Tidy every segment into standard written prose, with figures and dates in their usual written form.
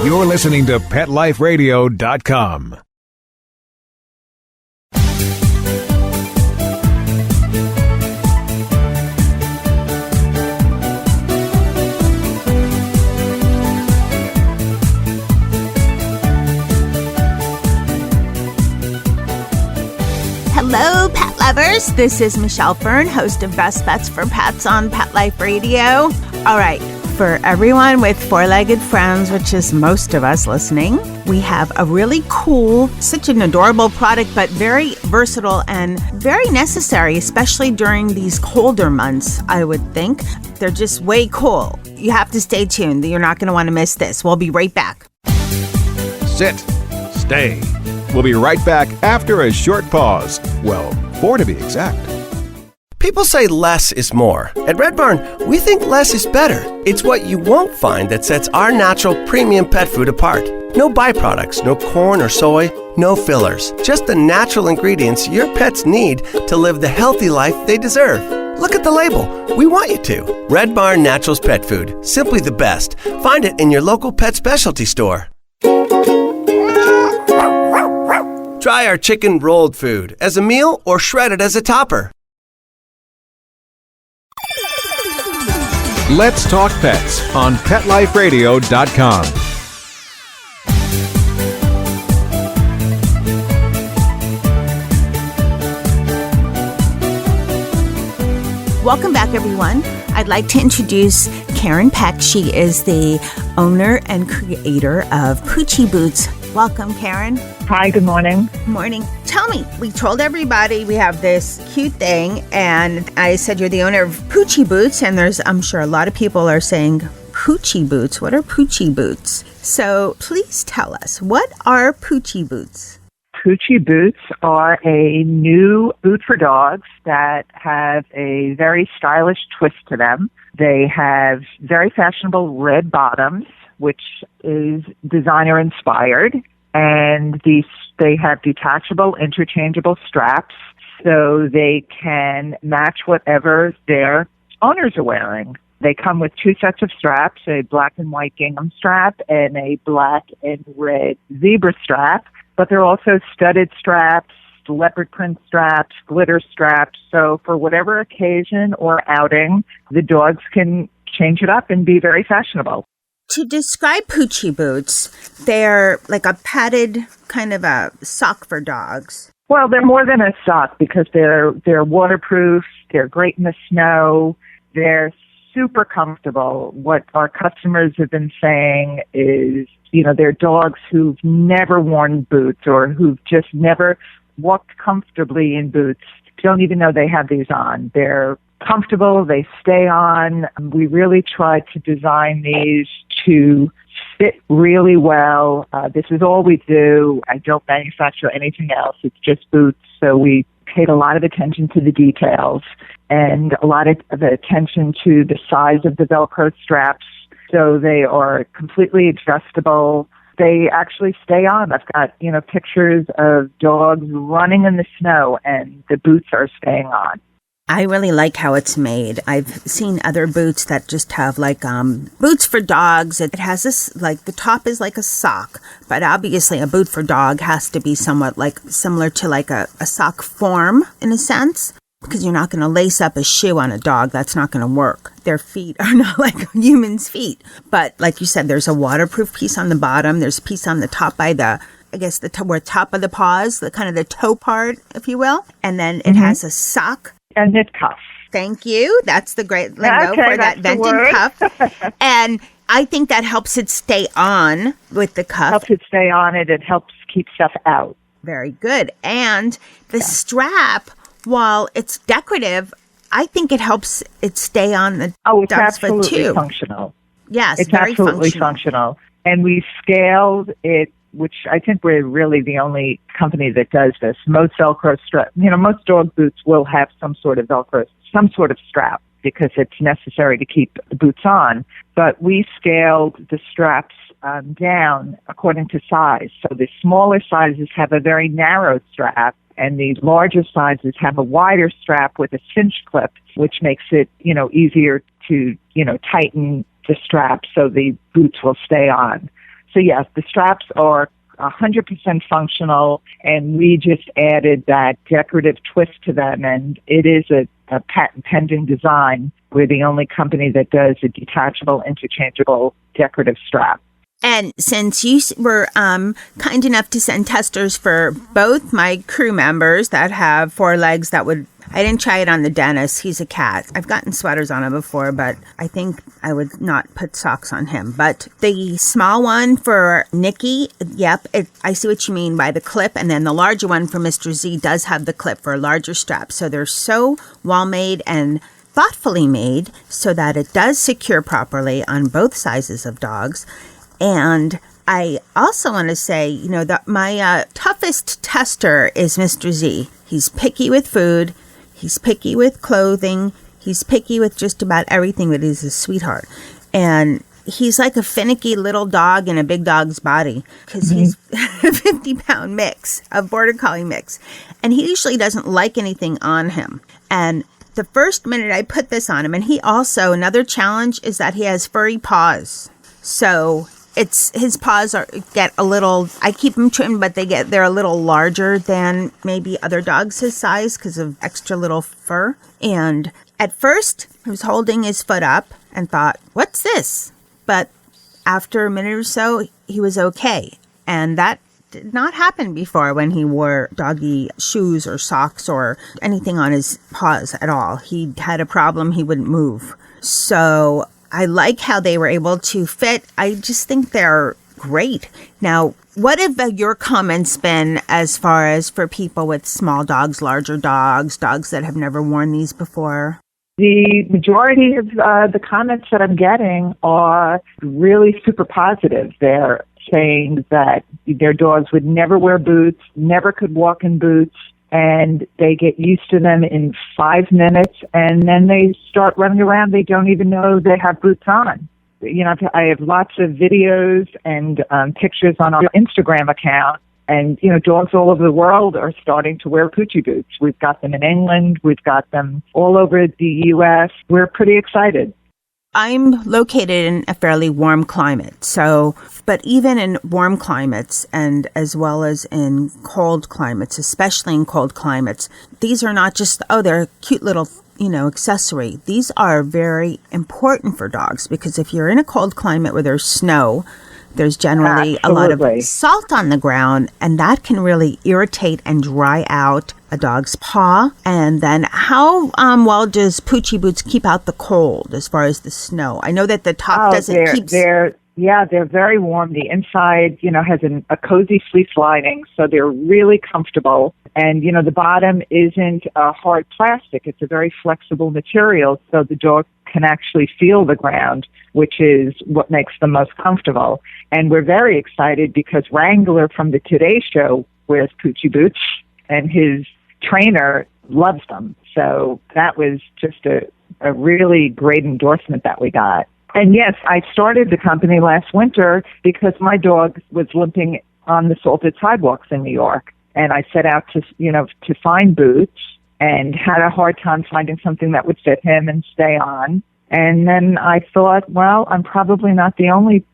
You're listening to PetLifeRadio.com. Hello, pet lovers. This is Michelle Fern, host of Best Bets for Pets on Pet Life Radio. All right, for everyone with four-legged friends, which is most of us listening, we have a really cool, such an adorable product, but very versatile and very necessary, especially during these colder months, I would think. They're just way cool. You have to stay tuned. You're not going to want to miss this. We'll be right back. Sit. Stay. We'll be right back after a short pause. Well, 4 to be exact. People say less is more. At Red Barn, we think less is better. It's what you won't find that sets our natural premium pet food apart. No byproducts, no corn or soy, no fillers. Just the natural ingredients your pets need to live the healthy life they deserve. Look at the label. We want you to. Red Barn Naturals Pet Food. Simply the best. Find it in your local pet specialty store. Try our chicken rolled food as a meal or shredded as a topper. Let's talk pets on PetLifeRadio.com. Welcome back, everyone. I'd like to introduce Karyn Pek. She is the owner and creator of Poochieboots. Welcome, Karyn. Hi, good morning. Morning. Tell me, we told everybody we have this cute thing, and I said you're the owner of Poochieboots, and I'm sure a lot of people are saying, Poochieboots? What are Poochieboots? So please tell us, what are Poochieboots? Poochieboots are a new boot for dogs that have a very stylish twist to them. They have very fashionable red bottoms, which is designer inspired, and they have detachable, interchangeable straps, so they can match whatever their owners are wearing. They come with 2 sets of straps, a black and white gingham strap and a black and red zebra strap, but they're also studded straps, leopard print straps, glitter straps, so for whatever occasion or outing, the dogs can change it up and be very fashionable. To describe Poochieboots, they're like a padded kind of a sock for dogs. Well, they're more than a sock because they're waterproof, they're great in the snow, they're super comfortable. What our customers have been saying is, they're dogs who've never worn boots or who've just never walked comfortably in boots, don't even know they have these on. They're comfortable, they stay on. We really try to design these to fit really well. This is all we do. I don't manufacture anything else. It's just boots. So we paid a lot of attention to the details and a lot of attention to the size of the Velcro straps. So they are completely adjustable. They actually stay on. I've got, pictures of dogs running in the snow and the boots are staying on. I really like how it's made. I've seen other boots that just have boots for dogs. It has this, the top is like a sock, but obviously a boot for dog has to be somewhat similar to a sock form in a sense, because you're not going to lace up a shoe on a dog. That's not going to work. Their feet are not like humans' feet. But like you said, there's a waterproof piece on the bottom. There's a piece on the top by the top of the paws, the kind of the toe part, if you will. And then it has a sock. A knit cuff. Thank you. That's the great lingo for that vented cuff. And I think that helps it stay on with the cuff. Helps it stay on it. It helps keep stuff out. Very good. And the strap, while it's decorative, I think it helps it stay on the it's dog's foot absolutely too. Functional. Yes, it's very absolutely functional. And we scaled it, which I think we're really the only company that does this. Most Velcro strap, most dog boots will have some sort of Velcro, some sort of strap because it's necessary to keep the boots on. But we scaled the straps down according to size. So the smaller sizes have a very narrow strap, and the larger sizes have a wider strap with a cinch clip, which makes it, easier to, tighten the strap so the boots will stay on. So yes, the straps are 100% functional, and we just added that decorative twist to them, and it is a patent pending design. We're the only company that does a detachable, interchangeable decorative strap. And since you were kind enough to send testers for both my crew members that have 4 legs that would, I didn't try it on the Dennis. He's a cat. I've gotten sweaters on him before, but I think I would not put socks on him. But the small one for Nikki, yep, I see what you mean by the clip. And then the larger one for Mr. Z does have the clip for a larger strap. So they're so well made and thoughtfully made so that it does secure properly on both sizes of dogs. And I also want to say, that my toughest tester is Mr. Z. He's picky with food. He's picky with clothing. He's picky with just about everything, but he's a sweetheart. And he's like a finicky little dog in a big dog's body because he's a 50-pound mix, a border collie mix. And he usually doesn't like anything on him. And the first minute I put this on him, and he also, another challenge is that he has furry paws. So his paws get a little, I keep them trimmed, but they're a little larger than maybe other dogs his size because of extra little fur. And at first I was holding his foot up and thought, what's this? But after a minute or so, he was okay. And that did not happen before when he wore doggy shoes or socks or anything on his paws at all. He had a problem. He wouldn't move. So I like how they were able to fit. I just think they're great. Now, what have your comments been as far as for people with small dogs, larger dogs, dogs that have never worn these before? The majority of the comments that I'm getting are really super positive. They're saying that their dogs would never wear boots, never could walk in boots, and they get used to them in 5 minutes, and then they start running around. They don't even know they have boots on. I have lots of videos and pictures on our Instagram account, and, dogs all over the world are starting to wear Poochieboots. We've got them in England. We've got them all over the U.S. We're pretty excited. I'm located in a fairly warm climate, but even in warm climates and as well as in cold climates, especially in cold climates, these are not just, they're a cute little, accessory. These are very important for dogs because if you're in a cold climate where there's snow, there's generally a lot of salt on the ground, and that can really irritate and dry out a dog's paw. And then how well does Poochieboots keep out the cold as far as the snow? I know that the top doesn't keep... They're very warm. The inside, has a cozy fleece lining, so they're really comfortable. And, the bottom isn't a hard plastic. It's a very flexible material, so the dog can actually feel the ground, which is what makes them most comfortable. And we're very excited because Wrangler from the Today Show wears Poochieboots, and his trainer loves them. So that was just a really great endorsement that we got. And yes, I started the company last winter because my dog was limping on the salted sidewalks in New York. And I set out to find boots and had a hard time finding something that would fit him and stay on. And then I thought, well, I'm probably not the only,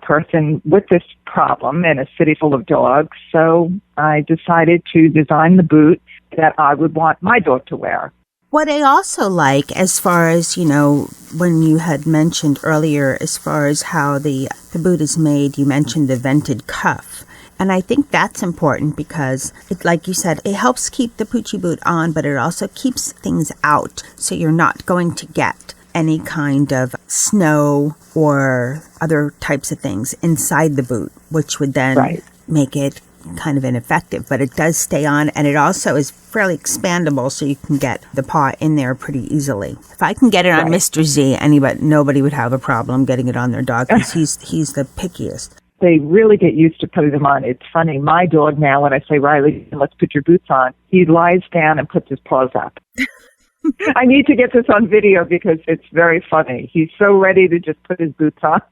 person with this problem in a city full of dogs. So I decided to design the boot that I would want my dog to wear. What I also like as far as, when you had mentioned earlier as far as how the boot is made, you mentioned the vented cuff. And I think that's important because, like you said, it helps keep the Poochieboot on, but it also keeps things out. So you're not going to get any kind of snow or other types of things inside the boot, which would then make it kind of ineffective. But it does stay on, and it also is fairly expandable, so you can get the paw in there pretty easily. If I can get it on Mr. Z, nobody would have a problem getting it on their dog because he's the pickiest. They really get used to putting them on. It's funny. My dog now, when I say, Riley, let's put your boots on, he lies down and puts his paws up. I need to get this on video because it's very funny. He's so ready to just put his boots on.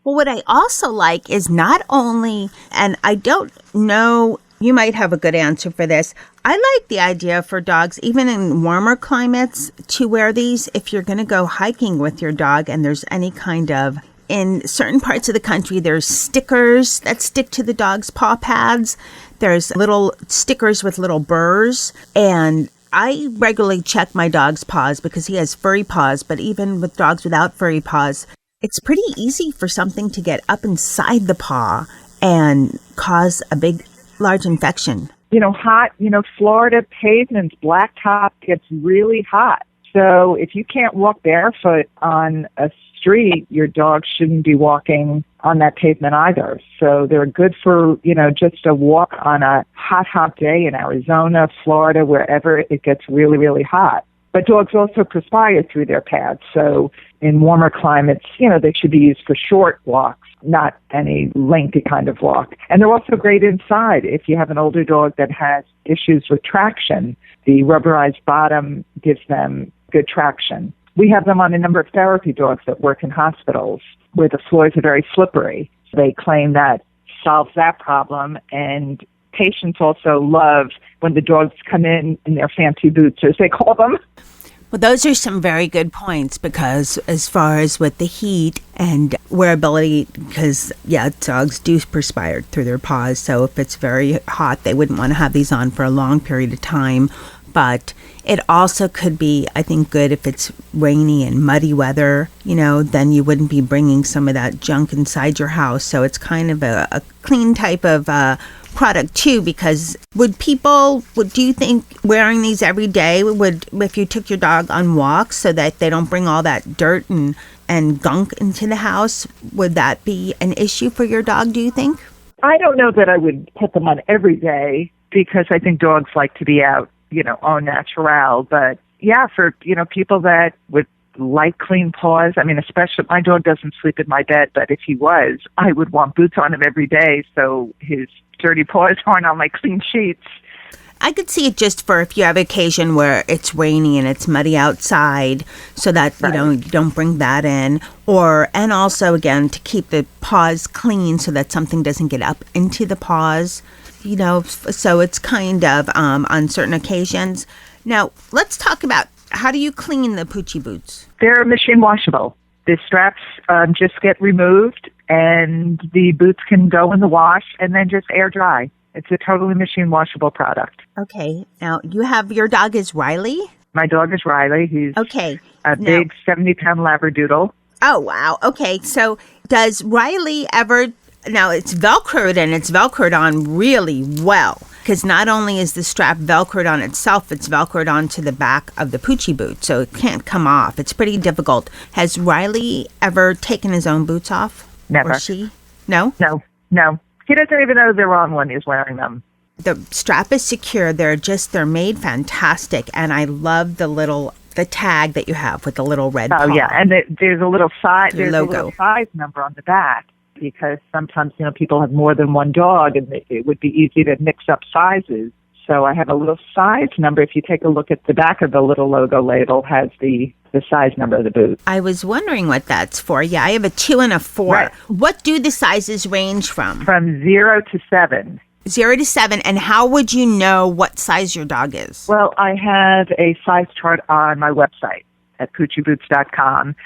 Well, what I also like is not only, and I don't know, you might have a good answer for this. I like the idea for dogs, even in warmer climates, to wear these if you're going to go hiking with your dog and there's any kind of in certain parts of the country, there's stickers that stick to the dog's paw pads. There's little stickers with little burrs. And I regularly check my dog's paws because he has furry paws. But even with dogs without furry paws, it's pretty easy for something to get up inside the paw and cause a large infection. Hot, Florida pavements, blacktop gets really hot. So if you can't walk barefoot on a street, your dog shouldn't be walking on that pavement either. So they're good for, just a walk on a hot day in Arizona, Florida, wherever it gets really, really hot. But dogs also perspire through their pads. So in warmer climates, they should be used for short walks, not any lengthy kind of walk. And they're also great inside. If you have an older dog that has issues with traction, the rubberized bottom gives them good traction. We have them on a number of therapy dogs that work in hospitals where the floors are very slippery. They claim that solves that problem. And patients also love when the dogs come in their fancy boots, as they call them. Well, those are some very good points because as far as with the heat and wearability, because, dogs do perspire through their paws. So if it's very hot, they wouldn't want to have these on for a long period of time. But it also could be, I think, good if it's rainy and muddy weather, then you wouldn't be bringing some of that junk inside your house. So it's kind of a clean type of product too, because do you think wearing these every day if you took your dog on walks so that they don't bring all that dirt and gunk into the house, would that be an issue for your dog, do you think? I don't know that I would put them on every day because I think dogs like to be out, au natural. But for, people that would like clean paws, especially my dog doesn't sleep in my bed, but if he was, I would want boots on him every day so his dirty paws aren't on my clean sheets. I could see it just for if you have occasion where it's rainy and it's muddy outside so that, you don't bring that in. And also, again, to keep the paws clean so that something doesn't get up into the paws, so it's kind of on certain occasions. Now, let's talk about how do you clean the Poochieboots? They're machine washable. The straps just get removed and the boots can go in the wash and then just air dry. It's a totally machine washable product. Okay. Now, your dog is Riley? My dog is Riley. He's big 70-pound Labradoodle. Oh, wow. Okay. So does Riley ever... Now, it's Velcroed and it's Velcroed on really well because not only is the strap Velcroed on itself, it's Velcroed onto the back of the Poochieboot, so it can't come off. It's pretty difficult. Has Riley ever taken his own boots off? Never. Or she? No? No. He doesn't even know they're on when he's wearing them. The strap is secure. They're made fantastic, and I love the tag that you have with the little red paw. Oh, yeah, and there's a little size logo. A little size number on the back. Because sometimes, people have more than one dog and it would be easy to mix up sizes. So I have a little size number. If you take a look at the back of the little logo label, has the size number of the boot. I was wondering what that's for. Yeah, I have a 2 and a 4. Right. What do the sizes range from? From 0 to 7. 0 to 7. And how would you know what size your dog is? Well, I have a size chart on my website at Poochieboots.com.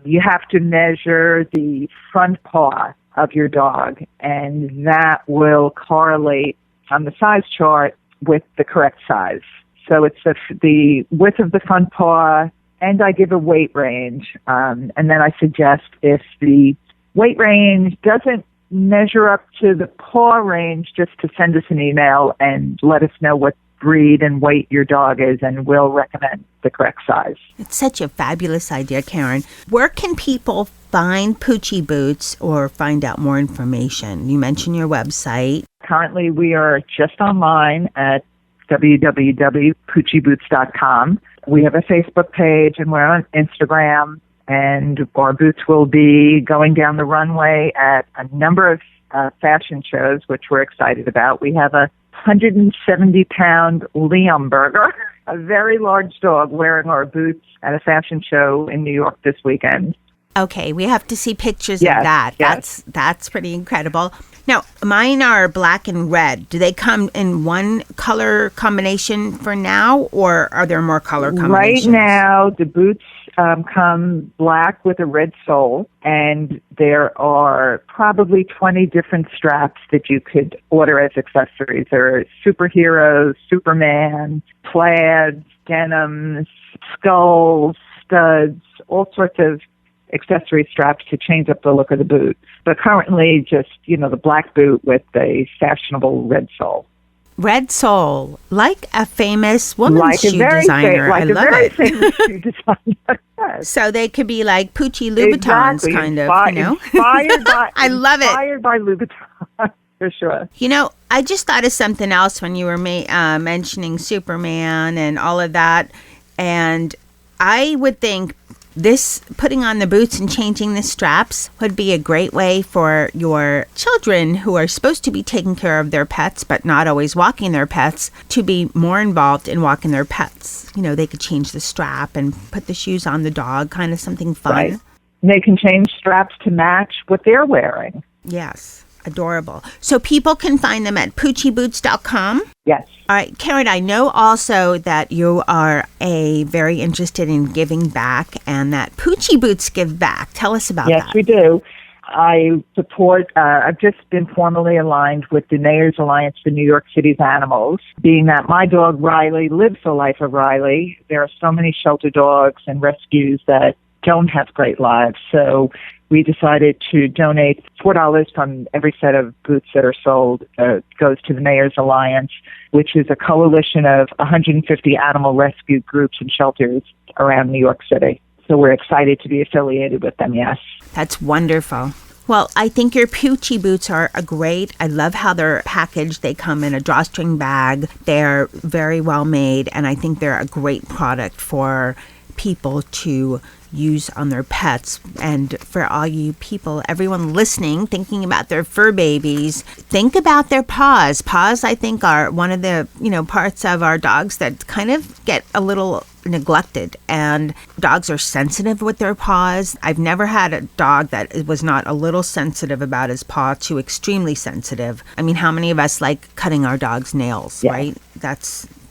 You have to measure the front paw of your dog, and that will correlate on the size chart with the correct size. So it's the width of the front paw, and I give a weight range. And then I suggest if the weight range doesn't measure up to the paw range, just to send us an email and let us know what breed and weight your dog is, and we'll recommend the correct size. It's such a fabulous idea, Karyn. Where can people find Poochieboots or find out more information? You mentioned your website. Currently, we are just online at www.poochieboots.com. We have a Facebook page, and we're on Instagram, and our boots will be going down the runway at a number of fashion shows, which we're excited about. We have a 170-pound Leonberger, a very large dog, wearing our boots at a fashion show in New York this weekend. Okay, we have to see pictures of that. Yes. That's pretty incredible. Now, mine are black and red. Do they come in one color combination for now, or are there more color combinations? Right now, the boots come black with a red sole, and there are probably 20 different straps that you could order as accessories. There are superheroes, Superman, plaids, denims, skulls, studs, all sorts of accessory straps to change up the look of the boot. But currently just, the black boot with the fashionable red sole. Red sole, like a famous woman's shoe designer. I love it. Famous shoe designer. So they could be like Poochie Louboutins, kind of, Inspired by, I love it. Inspired by Louboutin, for sure. I just thought of something else when you were mentioning Superman and all of that. And I would think putting on the boots and changing the straps would be a great way for your children who are supposed to be taking care of their pets but not always walking their pets to be more involved in walking their pets. They could change the strap and put the shoes on the dog, kind of something fun. Right. They can change straps to match what they're wearing. Yes. Adorable. So people can find them at Poochieboots.com? Yes. All right, Karyn, I know also that you are very interested in giving back and that Poochieboots give back. Tell us about that. Yes, we do. I support, I've just been formally aligned with the Mayor's Alliance for New York City's Animals, being that my dog Riley lives the life of Riley. There are so many shelter dogs and rescues that don't have great lives. So we decided to donate $4 from every set of boots that are sold goes to the Mayor's Alliance, which is a coalition of 150 animal rescue groups and shelters around New York City. So we're excited to be affiliated with them, yes. That's wonderful. Well, I think your Poochieboots are great. I love how they're packaged. They come in a drawstring bag. They're very well made, and I think they're a great product for people to use on their pets. And for all you people, everyone listening, thinking about their fur babies, think about their paws. Paws, I think, are one of the, parts of our dogs that kind of get a little neglected, and dogs are sensitive with their paws. I've never had a dog that was not a little sensitive about his paw to extremely sensitive. I mean, how many of us like cutting our dog's nails, right?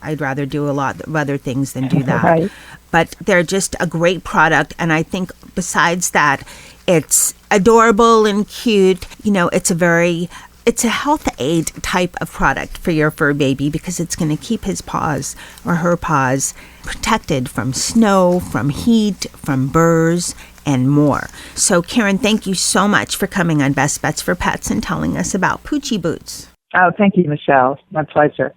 I'd rather do a lot of other things than do that. Right. But they're just a great product. And I think besides that, it's adorable and cute. It's a health aid type of product for your fur baby because it's going to keep his paws or her paws protected from snow, from heat, from burrs, and more. So, Karyn, thank you so much for coming on Best Bets for Pets and telling us about Poochieboots. Oh, thank you, Michelle. My pleasure.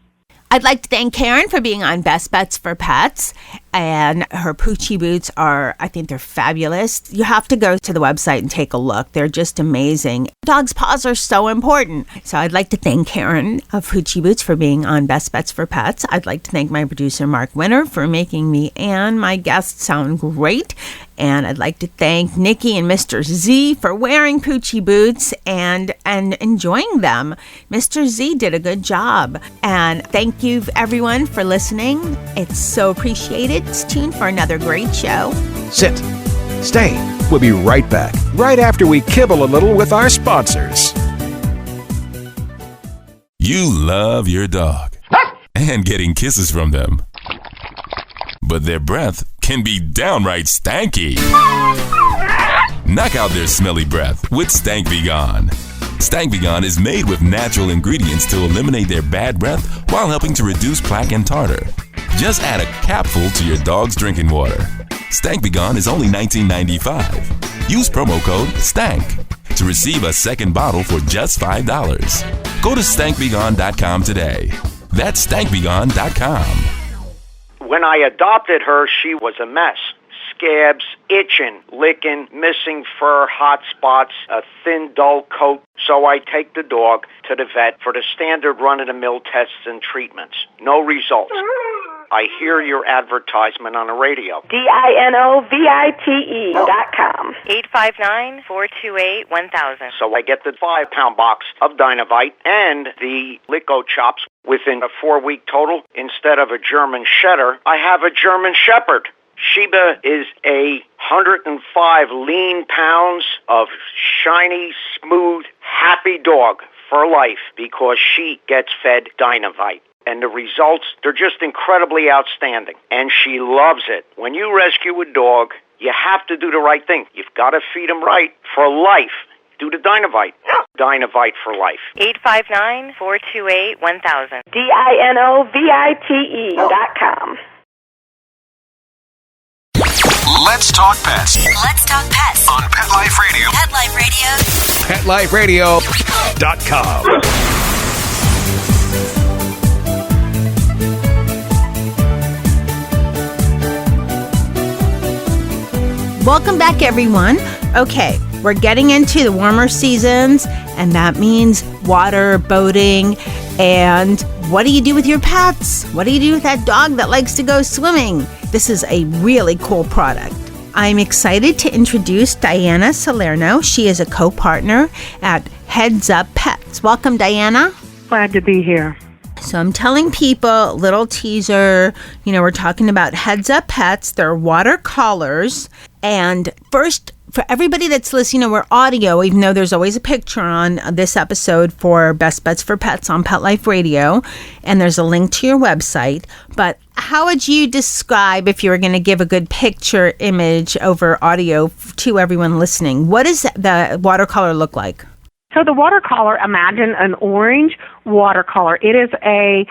I'd like to thank Karyn for being on Best Bets for Pets, and her Poochieboots I think they're fabulous. You have to go to the website and take a look. They're just amazing. Dogs' paws are so important. So I'd like to thank Karyn of Poochieboots for being on Best Bets for Pets. I'd like to thank my producer, Mark Winter, for making me and my guests sound great. And I'd like to thank Nikki and Mr. Z for wearing Poochieboots and enjoying them. Mr. Z did a good job. And thank you, everyone, for listening. It's so appreciated. Stay tuned for another great show. Sit. Stay. We'll be right back, right after we kibble a little with our sponsors. You love your dog and getting kisses from them. But their breath can be downright stanky. Knock out their smelly breath with Stank Be Gone. Stank Be Gone is made with natural ingredients to eliminate their bad breath while helping to reduce plaque and tartar. Just add a capful to your dog's drinking water. Stank Be Gone is only $19.95. Use promo code STANK to receive a second bottle for just $5. Go to stankbegone.com today. That's stankbegone.com. When I adopted her, she was a mess. Scabs, itching, licking, missing fur, hot spots, a thin, dull coat. So I take the dog to the vet for the standard run-of-the-mill tests and treatments. No results. I hear your advertisement on the radio. DINOVITE.com. 859-428-1000. So I get the 5-pound box of Dinovite and the Lico Chops within a 4-week total. Instead of a German Setter, I have a German Shepherd. Sheba is 105 lean pounds of shiny, smooth, happy dog for life because she gets fed Dinovite. And the results, they're just incredibly outstanding. And she loves it. When you rescue a dog, You have to do the right thing. You've got to feed them right for life. Do the Dynavite. Dynavite for life. 859-428-1000. DINOVITE.com. Let's talk pets Let's talk pets on Pet Life Radio. Pet Life Radio. PetLifeRadio.com. Welcome back, everyone. Okay, we're getting into the warmer seasons, and that means water, boating, and what do you do with your pets? What do you do with that dog that likes to go swimming? This is a really cool product. I'm excited to introduce Diana Salerno. She is a co-partner at Hedz UP Pets. Welcome, Diana. Glad to be here. So I'm telling people, little teaser, we're talking about Hedz UP Pets. They're watercolors. And first, for everybody that's listening, we're audio, even though there's always a picture on this episode for Best Bets for Pets on Pet Life Radio. And there's a link to your website. But how would you describe, if you were going to give a good picture image over audio to everyone listening, what does the watercolor look like? So the watercolor, imagine an orange watercolor. It is a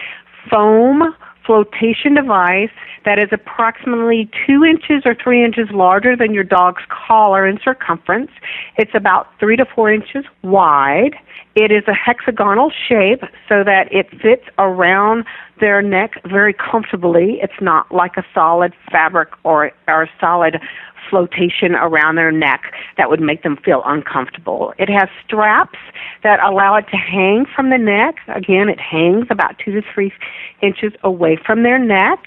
foam flotation device that is approximately 2 inches or 3 inches larger than your dog's collar in circumference. It's about 3 to 4 inches wide. It is a hexagonal shape so that it fits around their neck very comfortably. It's not like a solid fabric or a solid flotation around their neck that would make them feel uncomfortable. It has straps that allow it to hang from the neck. Again, it hangs about 2 to 3 inches away from their neck,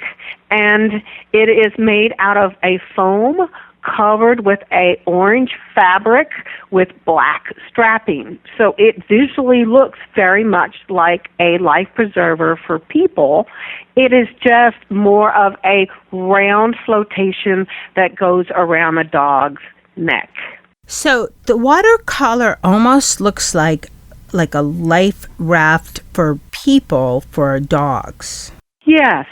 and it is made out of a foam covered with a orange fabric with black strapping. So it visually looks very much like a life preserver for people. It is just more of a round flotation that goes around a dog's neck. So the watercolor almost looks like a life raft for people, for dogs. Yes.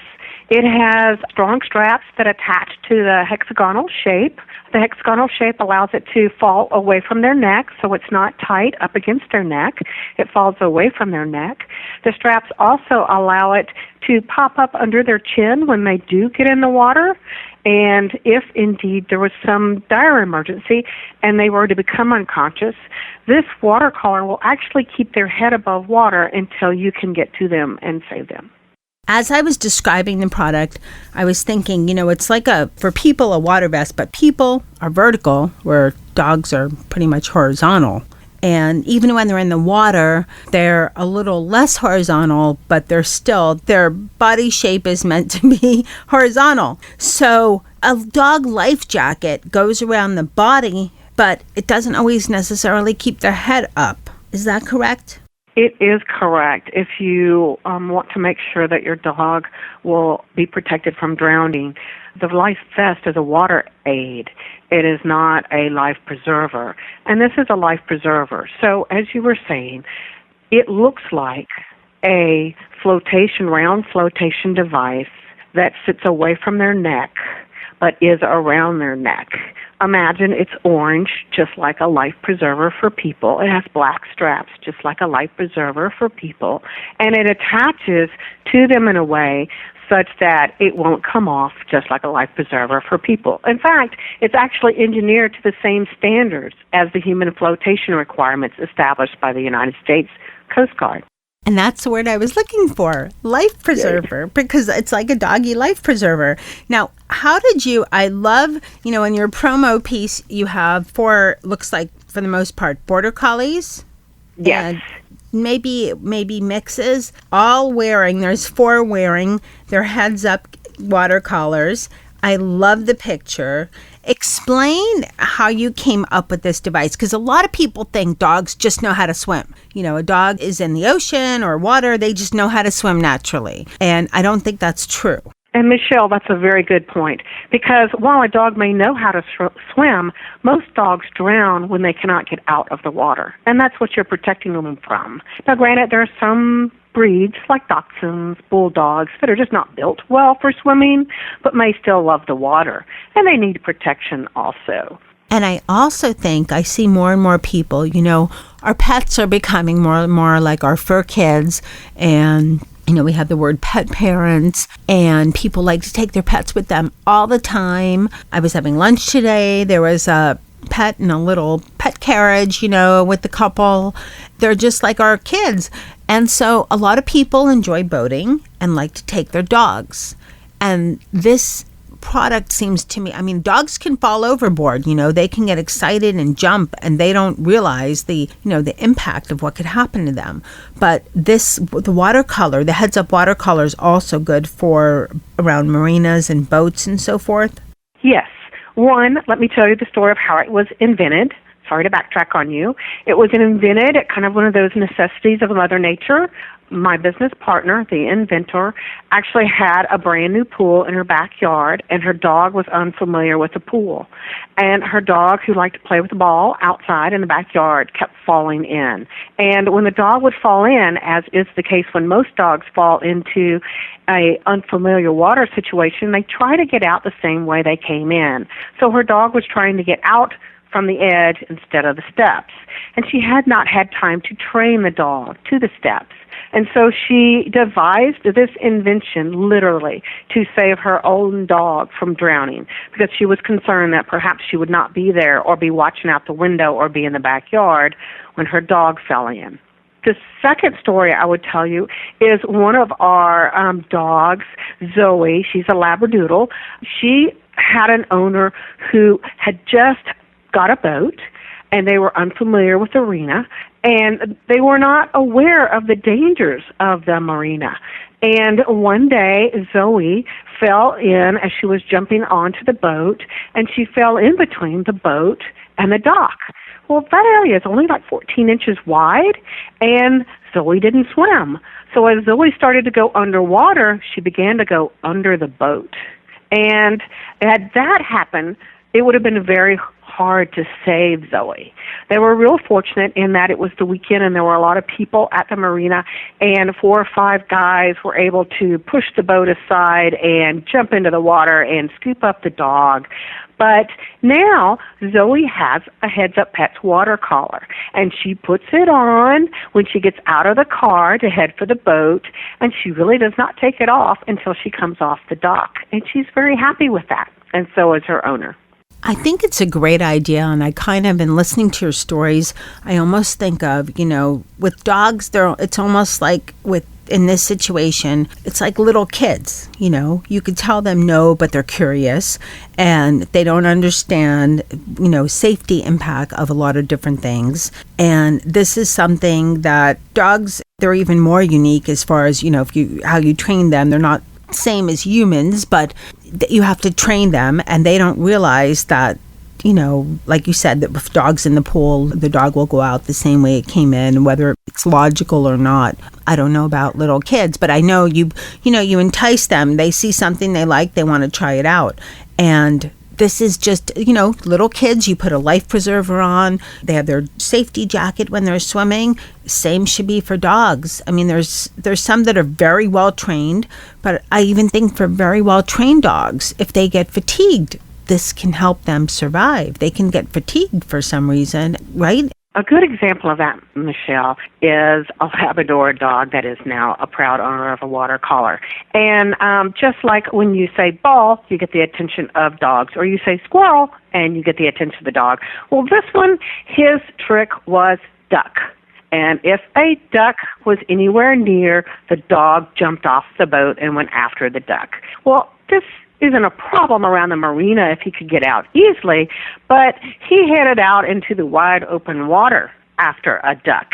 It has strong straps that attach to the hexagonal shape. The hexagonal shape allows it to fall away from their neck, so it's not tight up against their neck. It falls away from their neck. The straps also allow it to pop up under their chin when they do get in the water. And if indeed there was some dire emergency and they were to become unconscious, this watercolor will actually keep their head above water until you can get to them and save them. As I was describing the product, I was thinking, it's like for people, a water vest, but people are vertical, where dogs are pretty much horizontal. And even when they're in the water, they're a little less horizontal, but their body shape is meant to be horizontal. So a dog life jacket goes around the body, but it doesn't always necessarily keep their head up. Is that correct? It is correct. If you want to make sure that your dog will be protected from drowning, the life vest is a water aid. It is not a life preserver. And this is a life preserver. So as you were saying, it looks like a round flotation device that sits away from their neck, but is around their neck. Imagine it's orange, just like a life preserver for people. It has black straps, just like a life preserver for people. And it attaches to them in a way such that it won't come off, just like a life preserver for people. In fact, it's actually engineered to the same standards as the human flotation requirements established by the United States Coast Guard. And that's the word I was looking for, life preserver, because it's like a doggy life preserver. Now, I love, in your promo piece, you have 4, looks like for the most part, border collies. Yes. And maybe mixes, there's 4 wearing their Hedz UP watercolors. I love the picture. Explain how you came up with this device, because a lot of people think dogs just know how to swim. A dog is in the ocean or water, they just know how to swim naturally. And I don't think that's true. And Michelle, that's a very good point, because while a dog may know how to swim, most dogs drown when they cannot get out of the water, and that's what you're protecting them from. Now, granted, there are some breeds like dachshunds, bulldogs that are just not built well for swimming, but may still love the water, and they need protection also. And I also think I see more and more people, our pets are becoming more and more like our fur kids, and we have the word pet parents, and people like to take their pets with them all the time. I was having lunch today. There was a pet in a little pet carriage, with the couple. They're just like our kids. And so a lot of people enjoy boating and like to take their dogs. And this product seems to me, dogs can fall overboard, they can get excited and jump, and they don't realize the impact of what could happen to them. But the watercolor, the Hedz UP Watercollar, is also good for around marinas and boats and so forth. Yes. One, let me tell you the story of how it was invented. Sorry to backtrack on you. It was invented at kind of one of those necessities of Mother Nature. My business partner, the inventor, actually had a brand new pool in her backyard, and her dog was unfamiliar with the pool. And her dog, who liked to play with the ball outside in the backyard, kept falling in. And when the dog would fall in, as is the case when most dogs fall into a unfamiliar water situation, they try to get out the same way they came in. So her dog was trying to get out from the edge instead of the steps. And she had not had time to train the dog to the steps. And so she devised this invention, literally, to save her own dog from drowning, because she was concerned that perhaps she would not be there or be watching out the window or be in the backyard when her dog fell in. The second story I would tell you is one of our dogs, Zoe. She's a Labradoodle. She had an owner who had just got a boat, and they were unfamiliar with the arena, and they were not aware of the dangers of the marina. And one day, Zoe fell in as she was jumping onto the boat, and she fell in between the boat and the dock. Well, that area is only like 14 inches wide, and Zoe didn't swim. So as Zoe started to go underwater, she began to go under the boat. And had that happened, it would have been very hard to save Zoe. They were real fortunate in that it was the weekend and there were a lot of people at the marina, and 4 or 5 guys were able to push the boat aside and jump into the water and scoop up the dog. But now Zoe has a Hedz UP Pets watercollar, and she puts it on when she gets out of the car to head for the boat, and she really does not take it off until she comes off the dock. And she's very happy with that, and so is her owner. I think it's a great idea, and I kind of, in listening to your stories, I almost think of, with dogs, it's almost like in this situation, it's like little kids, you could tell them no, but they're curious, and they don't understand, safety impact of a lot of different things. And this is something that dogs, they're even more unique as far as, how you train them. They're not same as humans, but you have to train them, and they don't realize that, like you said, that with dogs in the pool, the dog will go out the same way it came in, whether it's logical or not. I don't know about little kids, but I know you entice them. They see something they like, they want to try it out. And this is just, little kids, you put a life preserver on, they have their safety jacket when they're swimming. Same should be for dogs. There's some that are very well trained, but I even think for very well trained dogs, if they get fatigued, this can help them survive. They can get fatigued for some reason, right? A good example of that, Michelle, is a Labrador dog that is now a proud owner of a watercollar. And just like when you say ball, you get the attention of dogs, or you say squirrel, and you get the attention of the dog. Well, this one, his trick was duck. And if a duck was anywhere near, the dog jumped off the boat and went after the duck. Well, this isn't a problem around the marina if he could get out easily, but he headed out into the wide open water after a duck.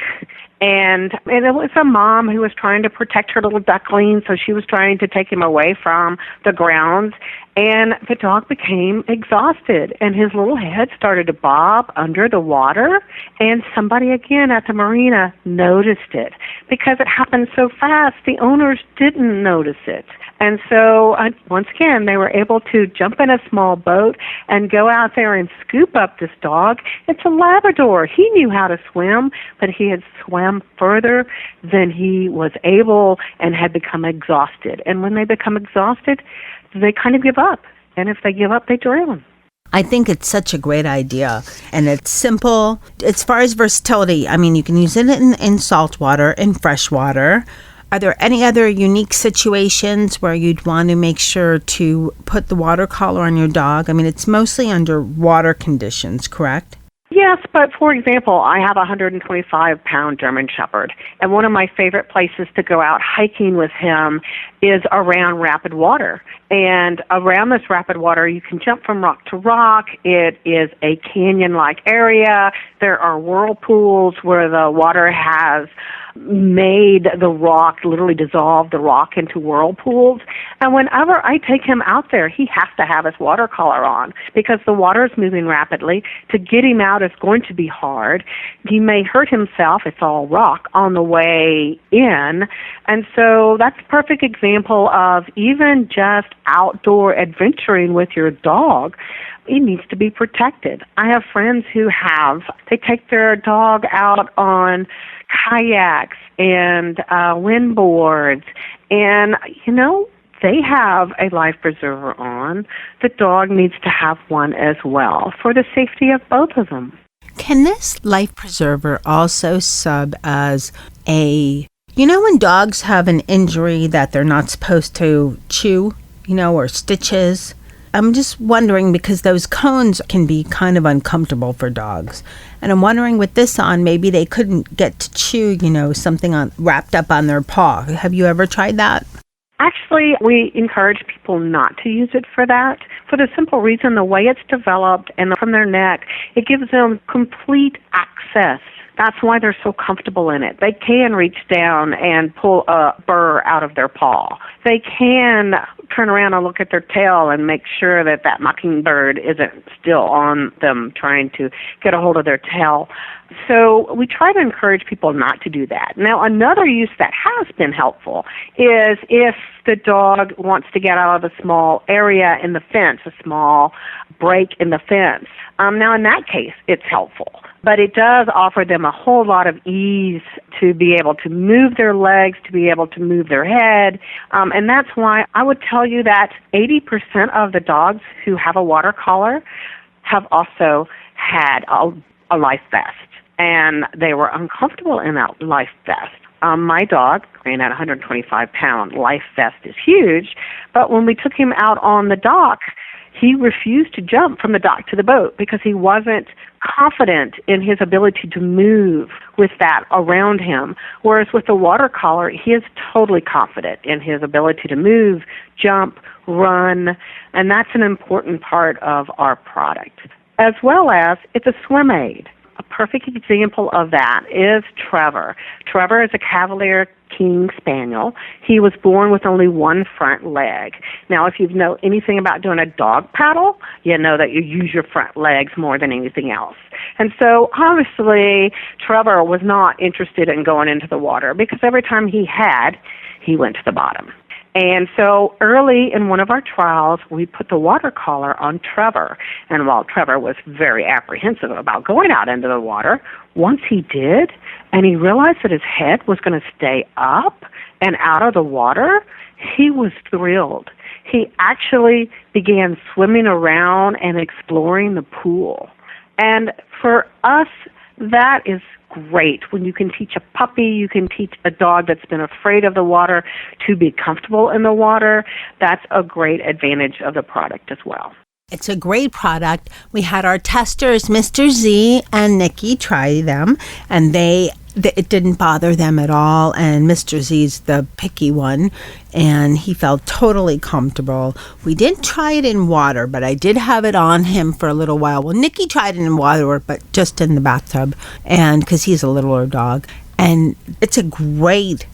And it was a mom who was trying to protect her little duckling, so she was trying to take him away from the grounds. And the dog became exhausted, and his little head started to bob under the water. And somebody, again, at the marina noticed it. Because it happened so fast, the owners didn't notice it. And so, once again, they were able to jump in a small boat and go out there and scoop up this dog. It's a Labrador. He knew how to swim, but he had swam further than he was able and had become exhausted. And when they become exhausted, they kind of give up. And if they give up, they drown. I think it's such a great idea, and it's simple. As far as versatility, I mean, you can use it in salt water, in fresh water. Are there any other unique situations where you'd want to make sure to put the watercolor on your dog? I mean, it's mostly under water conditions, correct? Yes, but for example, I have a 125-pound German Shepherd, and one of my favorite places to go out hiking with him is around rapid water. And around this rapid water, you can jump from rock to rock. It is a canyon-like area. There are whirlpools where the water has made the rock, literally dissolved the rock into whirlpools. And whenever I take him out there, he has to have his watercolor on because the water is moving rapidly. To get him out is going to be hard. He may hurt himself, it's all rock, on the way in. And so that's a perfect example of even just outdoor adventuring with your dog. He needs to be protected. I have friends who they take their dog out on kayaks and windboards, and, they have a life preserver on. The dog needs to have one as well for the safety of both of them. Can this life preserver also sub as when dogs have an injury that they're not supposed to chew, or stitches? I'm just wondering because those cones can be kind of uncomfortable for dogs. And I'm wondering with this on, maybe they couldn't get to chew, something wrapped up on their paw. Have you ever tried that? Actually, we encourage people not to use it for that, for the simple reason the way it's developed and from their neck, it gives them complete access. That's why they're so comfortable in it. They can reach down and pull a burr out of their paw. They can turn around and look at their tail and make sure that mockingbird isn't still on them trying to get a hold of their tail. So we try to encourage people not to do that. Now, another use that has been helpful is if the dog wants to get out of a small area in the fence, a small break in the fence. Now, in that case, it's helpful. But it does offer them a whole lot of ease to be able to move their legs, to be able to move their head. And that's why I would tell you that 80% of the dogs who have a watercollar have also had a life vest. And they were uncomfortable in that life vest. My dog, ran at 125 pound, life vest is huge. But when we took him out on the dock, he refused to jump from the dock to the boat because he wasn't confident in his ability to move with that around him. Whereas with the watercollar, he is totally confident in his ability to move, jump, run, and that's an important part of our product. As well as, it's a swim aid. A perfect example of that is Trevor. Trevor is a Cavalier King Spaniel. He was born with only one front leg. Now, if you know anything about doing a dog paddle, you know that you use your front legs more than anything else. And so, obviously, Trevor was not interested in going into the water because every time he went to the bottom. And so early in one of our trials, we put the watercollar on Trevor. And while Trevor was very apprehensive about going out into the water, once he did, and he realized that his head was going to stay up and out of the water, he was thrilled. He actually began swimming around and exploring the pool. And for us, that is great. When you can teach a puppy, you can teach a dog that's been afraid of the water to be comfortable in the water. That's a great advantage of the product as well. It's a great product. We had our testers, Mr. Z and Nikki, try them, and it didn't bother them at all. And Mr. Z's the picky one, and he felt totally comfortable. We didn't try it in water, but I did have it on him for a little while. Well, Nikki tried it in water, but just in the bathtub, and because he's a littler dog. And it's a great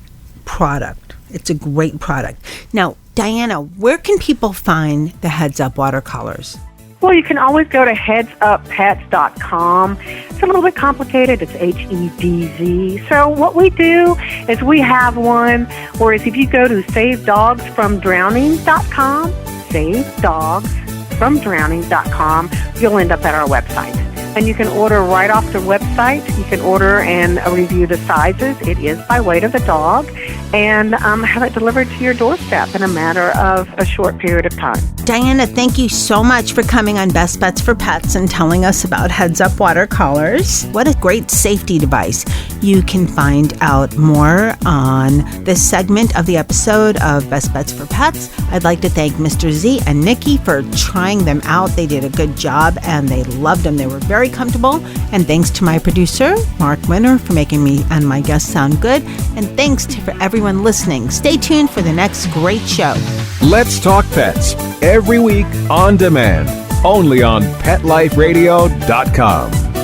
product. It's a great product. Now, Diana, where can people find the Hedz UP watercolors? Well, you can always go to hedzuppets.com. It's a little bit complicated. It's HEDZ. So what we do is we have one, whereas if you go to savedogsfromdrowning.com, savedogsfromdrowning.com, you'll end up at our website. And you can order right off the website. You can order and review the sizes. It is by weight of the dog. And have it delivered to your doorstep in a matter of a short period of time. Diana, thank you so much for coming on Best Bets for Pets and telling us about Hedz UP Watercolors. What a great safety device. You can find out more on this segment of the episode of Best Bets for Pets. I'd like to thank Mr. Z and Nikki for trying them out. They did a good job and they loved them. They were very comfortable. And thanks to my producer, Mark Winter, for making me and my guests sound good. And thanks for everyone listening. Stay tuned for the next great show. Let's Talk Pets, every week on demand, only on PetLifeRadio.com.